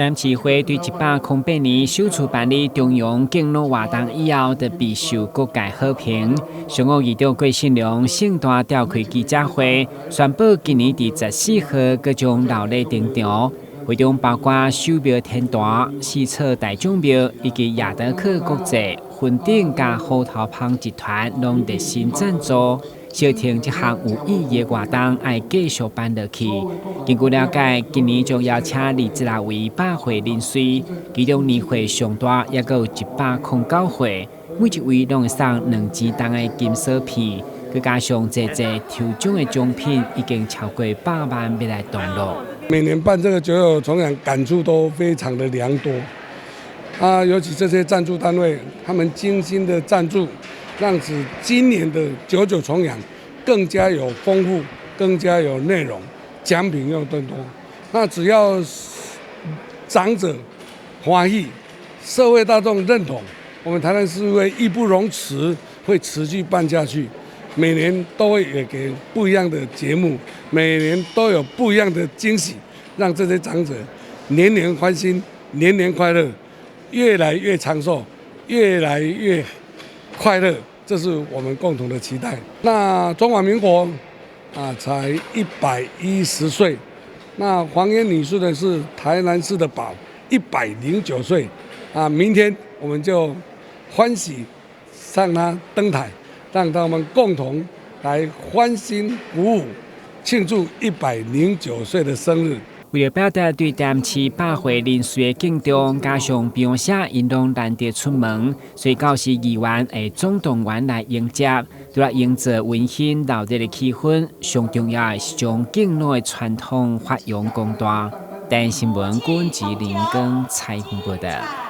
淡市会对108年首次办理中央敬老活动以后，就备受各界好评。上午议长郭信良盛大召开记者会，宣布今年第14号各将老礼登场。会中包括手庙天坛、四草大众庙以及亚德克国际、云顶加虎头帮集团拢热心赞助。小婷这项有意义的活动要继续办落去。根据了解，今年将邀请27位百会人士，其中年会上大也有109岁，每一位拢会送2支重的金锁片，佮加上济抽奖的奖品，已经超过100万要来动落。每年办这个九九重阳，感触都非常的良多。尤其这些赞助单位，他们精心的赞助，让使今年的九九重阳更加有丰富，更加有内容，奖品又更多。那只要长者欢喜，社会大众认同，我们台南市会义不容辞，会持续办下去。每年都会也给不一样的节目，每年都有不一样的惊喜，让这些长者年年欢欣，年年快乐，越来越长寿，越来越快乐，这是我们共同的期待。那中华民国才110岁，那黄颜女士的是台南市的宝，109岁，明天我们就欢喜让她登台。让他们共同来欢欣鼓舞，庆祝109岁的生日。为了表达对淡市百会人士的敬重，加上描写因拢难得出门，所以教市议员会总动员来迎接，除了营造温馨热烈的气氛，上重要的是将敬老的传统发扬光大。台新闻管制林根采访报道。